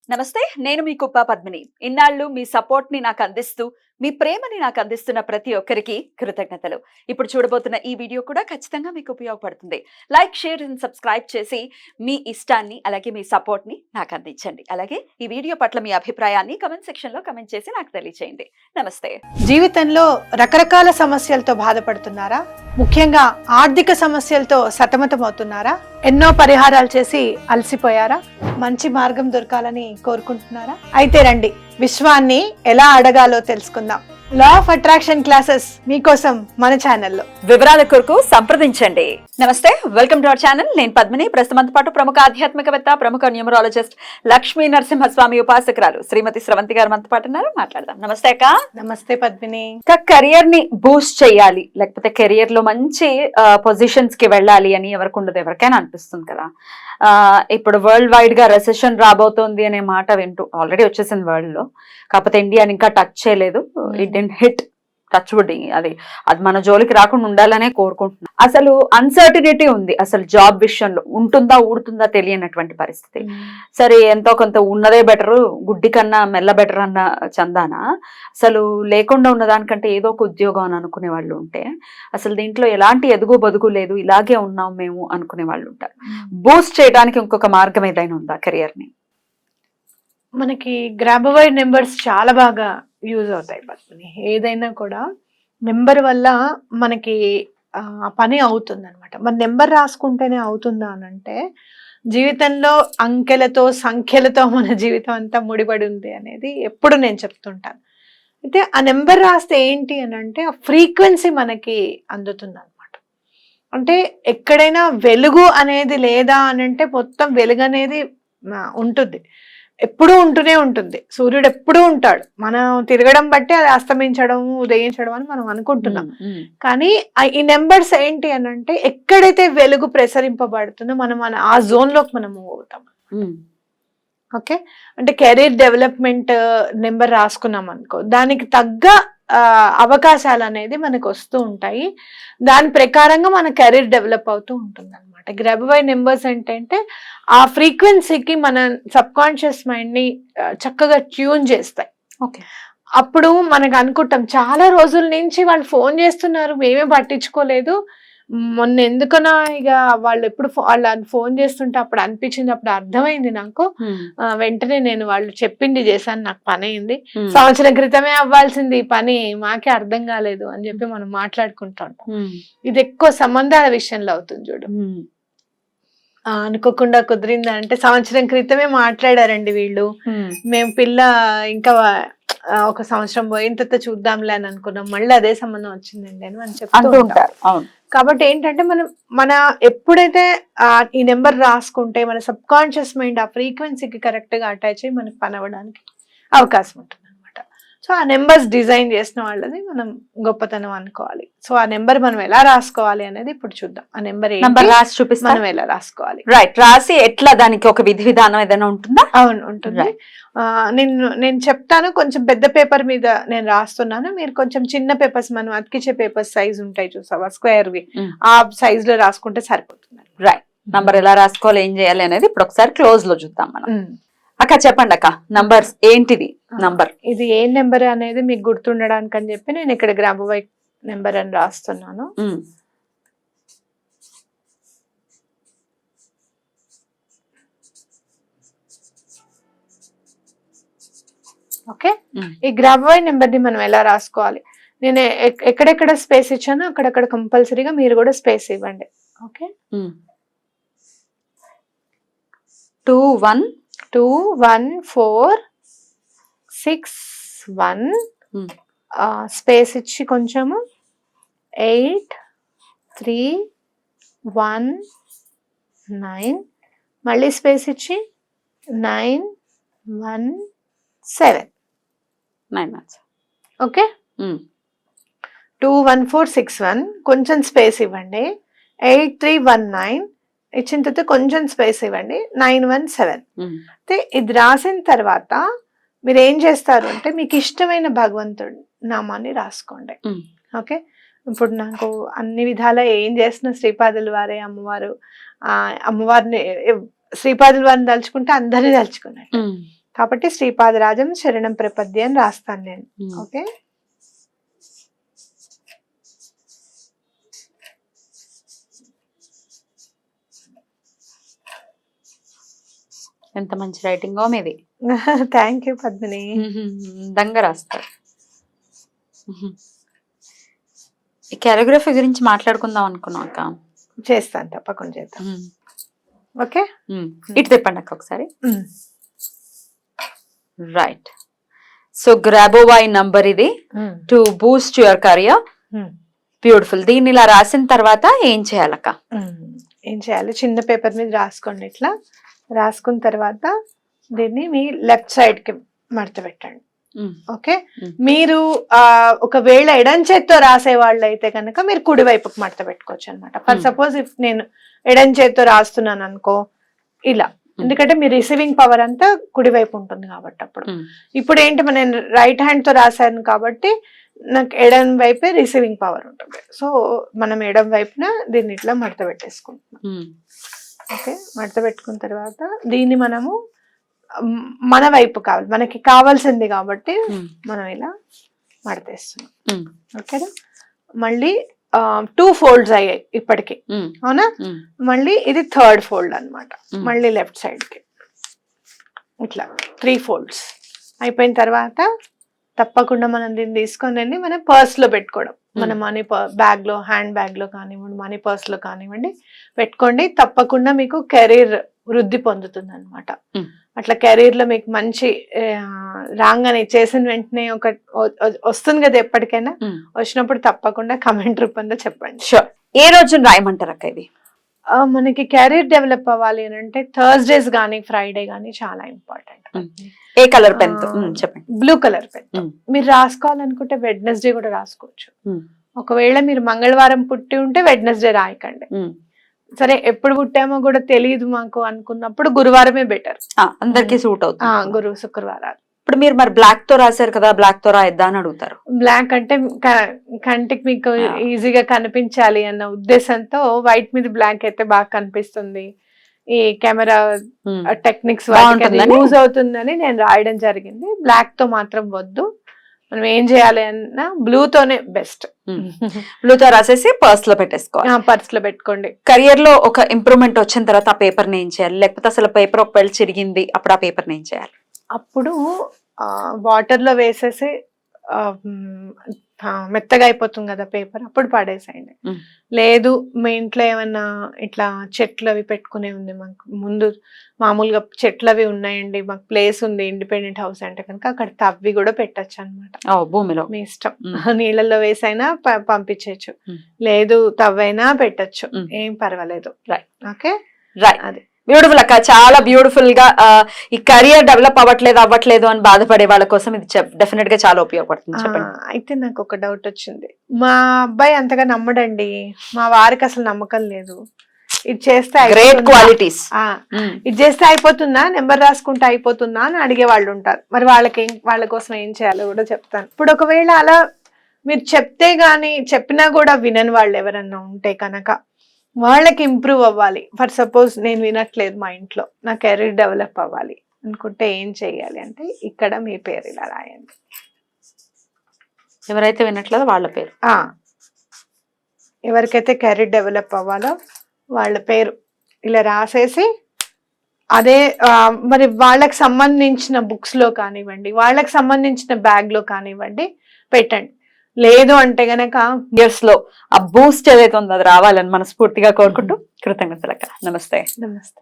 నమస్తే, నేను మీ కుప్ప పద్మిని. ఇన్నాళ్ళు మీ సపోర్ట్ ని నాకు అందిస్తూ, మీ ప్రేమని నాకు అందిస్తున్న ప్రతి ఒక్కరికి కృతజ్ఞతలు. ఇప్పుడు చూడబోతున్న ఈ వీడియో కూడా ఖచ్చితంగా మీకు ఉపయోగపడుతుంది. లైక్, షేర్ అండ్ సబ్స్క్రైబ్ చేసి మీ ఇష్టాన్ని అలాగే మీ సపోర్ట్ ని నాకు అందించండి. అలాగే ఈ వీడియో పట్ల మీ అభిప్రాయాన్ని కమెంట్ సెక్షన్ లో కమెంట్ చేసి నాకు తెలియజేయండి. నమస్తే. జీవితంలో రకరకాల సమస్యలతో బాధపడుతున్నారా? ముఖ్యంగా ఆర్థిక సమస్యలతో సతమతమవుతున్నారా? ఎన్నో పరిహారాలు చేసి అలసిపోయారా? మంచి మార్గం దొరకాలని కోరుకుంటున్నారా? అయితే రండి, విశ్వాన్ని ఎలా అడగాలో తెలుసుకుందాం. లా ఆఫ్ అట్రాక్షన్ క్లాసెస్ మీకోసం మన ఛానల్లో. వివరాల కొరకు సంప్రదించండి. నమస్తే, వెల్కమ్ టు అవర్ ఛానల్. నేను పద్మిని. ప్రస్తుతంతో పాటు ప్రముఖ ఆధ్యాత్మికవేత్త, ప్రముఖ న్యూమరాలజిస్ట్ లక్ష్మీ నరసింహస్వామి ఉపాసకురాలు శ్రీమతి స్రవంతి గారు మనతో పాటు ఉన్నారు. మాట్లాడదాం. నమస్తే అక్క. నమస్తే పద్మిని. కెరియర్ ని బూస్ట్ చేయాలి, లేకపోతే కెరియర్ లో మంచి పొజిషన్స్ కి వెళ్ళాలి అని ఎవరికి ఉండదు, ఎవరికైనా అనిపిస్తుంది కదా. ఇప్పుడు వరల్డ్ వైడ్ గా రెసెషన్ రాబోతోంది అనే మాట వింటూ, ఆల్రెడీ వచ్చేసింది వరల్డ్ లో, కాకపోతే ఇండియాని ఇంకా టచ్ చేయలేదు. It didn't hit, touch wood. అది మన జోలికి రాకుండా ఉండాలనే కోరుకుంటున్నాను. అసలు అన్సర్టినిటీ ఉంది, అసలు జాబ్ విషయంలో ఉంటుందా ఊడుతుందా తెలియనటువంటి పరిస్థితి. సరే, ఎంతో కొంత ఉన్నదే బెటరు, గుడ్డి కన్నా మెల్ల బెటర్ అన్న చందాన అసలు లేకుండా ఉన్నదానికంటే ఏదో ఒక ఉద్యోగం అని అనుకునే వాళ్ళు ఉంటే, అసలు దీంట్లో ఎలాంటి ఎదుగు బదుగు లేదు, ఇలాగే ఉన్నాం మేము అనుకునే వాళ్ళు ఉంటారు. బూస్ట్ చేయడానికి ఇంకొక మార్గం ఏదైనా ఉందా కెరియర్ ని? మనకి గ్రాబవైడ్ నెంబర్స్ చాలా బాగా యూజ్ అవుతాయి పద్మిని. ఏదైనా కూడా నెంబర్ వల్ల మనకి పని అవుతుంది అనమాట. మన నెంబర్ రాసుకుంటేనే అవుతుందా అని అంటే, జీవితంలో అంకెలతో సంఖ్యలతో మన జీవితం అంతా ముడిపడి ఉంది అనేది ఎప్పుడు నేను చెప్తుంటాను. అయితే ఆ నెంబర్ రాస్తే ఏంటి అని అంటే, ఆ ఫ్రీక్వెన్సీ మనకి అందుతుంది అనమాట. అంటే ఎక్కడైనా వెలుగు అనేది లేదా అని అంటే, మొత్తం వెలుగు అనేది ఉంటుంది, ఎప్పుడూ ఉంటూనే ఉంటుంది. సూర్యుడు ఎప్పుడూ ఉంటాడు. మనం తిరగడం బట్టి అది అస్తమించడం, ఉదయించడం అని మనం అనుకుంటున్నాం. కానీ ఈ నెంబర్స్ ఏంటి అని అంటే, ఎక్కడైతే వెలుగు ప్రసరింపబడుతుందో మనం ఆ జోన్ లోకి మనం మూవ్ అవుతాం. ఓకే, అంటే కెరీర్ డెవలప్మెంట్ నెంబర్ రాసుకున్నాం అనుకో, దానికి తగ్గ అవకాశాలు అనేది మనకు వస్తూ ఉంటాయి. దాని ప్రకారంగా మన కెరీర్ డెవలప్ అవుతూ ఉంటుంది అనమాట. గ్రాబవైడ్ నెంబర్స్ ఏంటంటే, ఆ ఫ్రీక్వెన్సీకి మన సబ్ కాన్షియస్ మైండ్ ని చక్కగా ట్యూన్ చేస్తాయి. ఓకే, అప్పుడు మనకు అనుకుంటాం, చాలా రోజుల నుంచి వాళ్ళు ఫోన్ చేస్తున్నారు, మేమే పట్టించుకోలేదు. మొన్న ఎందుకన్నా ఇక వాళ్ళు ఎప్పుడు వాళ్ళు ఫోన్ చేస్తుంటే అప్పుడు అనిపించింది, అప్పుడు అర్థమైంది నాకు. వెంటనే నేను వాళ్ళు చెప్పింది చేశాను, నాకు పని అయింది. సంవత్సరం క్రితమే అవ్వాల్సింది ఈ పని, మాకే అర్థం కాలేదు అని చెప్పి మనం మాట్లాడుకుంటూ ఉంటాం. ఇది ఎక్కువ సంబంధాల విషయంలో అవుతుంది చూడు. అనుకోకుండా కుదిరిందా అంటే, సంవత్సరం క్రితమే మాట్లాడారండి వీళ్ళు, మేము పిల్ల ఇంకా ఒక సంవత్సరం పోయిన తర్వాత చూద్దాంలే అని అనుకున్నాం, మళ్ళీ అదే సంబంధం వచ్చిందండి అని మనం చెప్తూ ఉంటారు. కాబట్టి ఏంటంటే, మన ఎప్పుడైతే ఈ నెంబర్ రాసుకుంటే మన సబ్ కాన్షియస్ మైండ్ ఆ ఫ్రీక్వెన్సీకి కరెక్ట్ గా అటాచ్ అయ్యి మనకి పని అవ్వడానికి అవకాశం ఉంటుంది అనమాట. సో ఆ నెంబర్స్ డిజైన్ చేసిన వాళ్ళది మనం గొప్పతనం అనుకోవాలి. సో ఆ నెంబర్ మనం ఎలా రాసుకోవాలి అనేది ఇప్పుడు చూద్దాం. ఆ నెంబర్ రాసి చూపిస్తాం, మనం ఎలా రాసుకోవాలి. రైట్, రాసి ఎట్లా, దానికి ఒక విధి విధానం ఏదైనా ఉంటుందా? అవును, ఉంటుంది. నేను చెప్తాను, కొంచెం పెద్ద పేపర్ మీద నేను రాస్తున్నాను, మీరు కొంచెం చిన్న పేపర్స్, మనం అతికిచ్చే పేపర్స్ సైజ్ ఉంటాయి చూసావా, స్క్వేర్ వి, ఆ సైజ్ లో రాసుకుంటే సరిపోతుంది. రైట్, నంబర్ ఎలా రాసుకోవాలి, ఏం చేయాలి అనేది ఇప్పుడు ఒకసారి క్లోజ్ లో చూద్దాం మనం. అక్క చెప్పండి అక్క, నంబర్స్ ఏంటిది? నంబర్ ఇది ఏ నెంబర్ అనేది మీకు గుర్తుండడానికి అని చెప్పి నేను ఇక్కడ గ్రాబవైడ్ నెంబర్ అని రాస్తున్నాను. ఓకే, ఈ గ్రాబవైడ్ నెంబర్ ని మనం ఎలా రాసుకోవాలి, నేను ఎక్కడెక్కడ స్పేస్ ఇచ్చానో అక్కడక్కడ కంపల్సరీగా మీరు కూడా స్పేస్ ఇవ్వండి. ఓకే, 214661 స్పేస్ ఇచ్చి కొంచెము 8319 మళ్ళీ స్పేస్ ఇచ్చి 917. ఓకే, 21461 కొంచెం స్పేస్ ఇవ్వండి, 8319 ఇచ్చిన తర్వాత కొంచెం స్పేస్ ఇవ్వండి, 917. అయితే ఇది రాసిన తర్వాత మీరు ఏం చేస్తారు అంటే, మీకు ఇష్టమైన భగవంతుడి నామాన్ని రాసుకోండి. ఓకే, ఇప్పుడు నాకు అన్ని విధాలా ఏం చేస్తున్న శ్రీపాదుల వారే అమ్మవారు. అమ్మవారిని శ్రీపాదుల వారిని తలుచుకుంటే అందరినీ తలుచుకున్నట్టు. కాబట్టి శ్రీపాదరాజం శరణం ప్రపద్య అని రాస్తాను నేను. ఓకే, ఎంత మంచి రైటింగ్ మీది. Thank you Padmini. దంగా రాస్తారు. ఈ కాలిగ్రఫీ గురించి మాట్లాడుకుందాం అనుకున్నాం అక్క. చేస్తాను, తప్పకుండా చేద్దాం. ఓకే, ఇటు తిప్పండి అక్క ఒకసారి. రైట్, సో గ్రాబోవై నంబర్ ఇది to Boost your career. Beautiful. దీన్ని ఇలా రాసిన తర్వాత ఏం చేయాలక్క? ఏం చేయాలి, చిన్న పేపర్ మీద రాసుకోండి. ఇట్లా రాసుకున్న తర్వాత దీన్ని మీ లెఫ్ట్ సైడ్ కి మడత పెట్టండి. ఓకే, మీరు ఒకవేళ ఎడం చేత్తో రాసే వాళ్ళు అయితే కనుక మీరు కుడి వైపుకి మడత పెట్టుకోవచ్చు అనమాట. ఫర్ సపోజ్ ఇఫ్ నేను ఎడం చేత్తో రాస్తున్నాను అనుకో ఇలా, ఎందుకంటే మీ రిసీవింగ్ పవర్ అంతా కుడి వైపు ఉంటుంది కాబట్టి. అప్పుడు ఇప్పుడు ఏంటి, నేను రైట్ హ్యాండ్ తో రాశాను కాబట్టి నాకు ఎడం వైపే రిసీవింగ్ పవర్ ఉంటుంది. సో మనం ఎడం వైపున దీన్ని ఇట్లా మడత పెట్టేసుకుంటున్నాం. ఓకే, మడత పెట్టుకున్న తర్వాత దీన్ని మనము మన వైపు కావాలి, మనకి కావాల్సింది కాబట్టి మనం ఇలా మడతేస్తున్నాం. ఓకేనా, మళ్ళీ 2 ఫోల్డ్స్ అయ్యాయి ఇప్పటికి, అవునా? మళ్ళీ ఇది 3rd ఫోల్డ్ అన్నమాట. మళ్ళీ లెఫ్ట్ సైడ్ కి ఇట్లా 3 ఫోల్డ్స్ అయిపోయిన తర్వాత తప్పకుండా మనం దీన్ని తీసుకొని మన పర్స్ లో పెట్టుకోవడం. మన మనీ బ్యాగ్ లో, హ్యాండ్ బ్యాగ్ లో కానివ్వండి, మనీ పర్స్ లో కానివ్వండి పెట్టుకోండి. తప్పకుండా మీకు కెరీర్ వృద్ధి పొందుతుంది అనమాట. అట్లా కెరీర్ లో మీకు మంచి రాగానే చేసిన వెంటనే ఒక వస్తుంది కదా, ఎప్పటికైనా వచ్చినప్పుడు తప్పకుండా కమెంట్ రూపంలో చెప్పండి. షూర్. ఏ రోజు రాయమంటారు అక్క ఇది? మనకి కెరీర్ డెవలప్ అవ్వాలి అని అంటే థర్స్డేస్ గానీ ఫ్రైడే గానీ చాలా ఇంపార్టెంట్. ఏ కలర్ పెన్ చెప్పండి? Blue colour pen. మీరు రాసుకోవాలనుకుంటే వెడ్నెస్డే కూడా రాసుకోవచ్చు. ఒకవేళ మీరు మంగళవారం పుట్టి ఉంటే వెడ్నెస్డే రాయకండి. సరే ఎప్పుడు పుట్టామో కూడా తెలియదు మాకు అనుకున్నప్పుడు గురువారమే బెటర్, అందరికి సూట్ అవుతుంది. గురు శుక్రవారాలు. ఇప్పుడు మీరు మరి బ్లాక్ తో రాశారు కదా, బ్లాక్ తో రాయిద్దా అని అడుగుతారు. బ్లాక్ అంటే కంటికి మీకు ఈజీగా కనిపించాలి అన్న ఉద్దేశంతో వైట్ మీద బ్లాక్ అయితే బాగా కనిపిస్తుంది, ఈ కెమెరా టెక్నిక్స్ యూజ్ అవుతుందని నేను రాయడం జరిగింది. బ్లాక్ తో మాత్రం వద్దు. మనం ఏం చేయాలి అన్నా బ్లూ తోనే బెస్ట్. బ్లూ తో రాసేసి పర్స్ లో పెట్టేసుకోవాలి. పర్స్ లో పెట్టుకోండి. కెరియర్ లో ఒక ఇంప్రూవ్మెంట్ వచ్చిన తర్వాత ఆ పేపర్ ని ఏం చేయాలి? లేకపోతే అసలు పేపర్ ఒకవేళ చిరిగింది అప్పుడు ఆ పేపర్ ని ఏం చేయాలి? అప్పుడు వాటర్ లో వేసేసి మెత్తగా అయిపోతుంది కదా పేపర్, అప్పుడు పడేసేయండి. లేదు మీ ఇంట్లో ఏమన్నా ఇట్లా చెట్లు అవి పెట్టుకునే ఉంది, మాకు ముందు మామూలుగా చెట్లు అవి ఉన్నాయండి, మాకు ప్లేస్ ఉంది ఇండిపెండెంట్ హౌస్ అంటే కనుక అక్కడ తవ్వి కూడా పెట్టచ్చు అనమాట. భూమిలో మీ ఇష్టం, నీళ్ళల్లో వేసైనా పంపించచ్చు, లేదు తవ్వైనా పెట్టచ్చు, ఏం పర్వాలేదు. ఓకే, అది బ్యూటిఫుల్ అక్క, చాలా బ్యూటిఫుల్ గా ఈ కెరియర్ డెవలప్ అవ్వట్లేదు అని బాధపడే వాళ్ళ కోసం ఇది డెఫినెట్ గా చాలా ఉపయోగపడుతుంది. చెప్పండి. అయితే నాకు ఒక డౌట్ వచ్చింది. మా అబ్బాయి అంతగా నమ్మడండి, మా వారికి అసలు నమ్మకం లేదు. ఇది చేస్తే గ్రేట్ క్వాలిటీస్, ఇది చేస్తే అయిపోతుందా, నెంబర్ రాసుకుంటే అయిపోతుందా అని అడిగే వాళ్ళు ఉంటారు. మరి వాళ్ళ కోసం ఏం చేయాలో కూడా చెప్తాను. ఇప్పుడు ఒకవేళ అలా మీరు చెప్తే గానీ చెప్పినా కూడా వినని వాళ్ళు ఎవరన్నా ఉంటే కనుక వాళ్ళకి ఇంప్రూవ్ అవ్వాలి. ఫర్ సపోజ్ నేను వినట్లేదు మా ఇంట్లో, నా కెరీర్ డెవలప్ అవ్వాలి అనుకుంటే ఏం చెయ్యాలి అంటే ఇక్కడ మీ పేరు ఇలా రాయండి. ఎవరైతే వినట్లేదో వాళ్ళ పేరు, ఎవరికైతే కెరీర్ డెవలప్ అవ్వాలో వాళ్ళ పేరు ఇలా రాసేసి అదే మరి వాళ్ళకి సంబంధించిన బుక్స్ లో కానివ్వండి, వాళ్ళకి సంబంధించిన బ్యాగ్ లో కానివ్వండి పెట్టండి. లేదు అంటే గనక ఇయర్స్ లో ఆ బూస్ట్ ఏదైతే ఉందో అది రావాలని మనస్ఫూర్తిగా కోరుకుంటూ కృతజ్ఞతలక్క. నమస్తే. నమస్తే.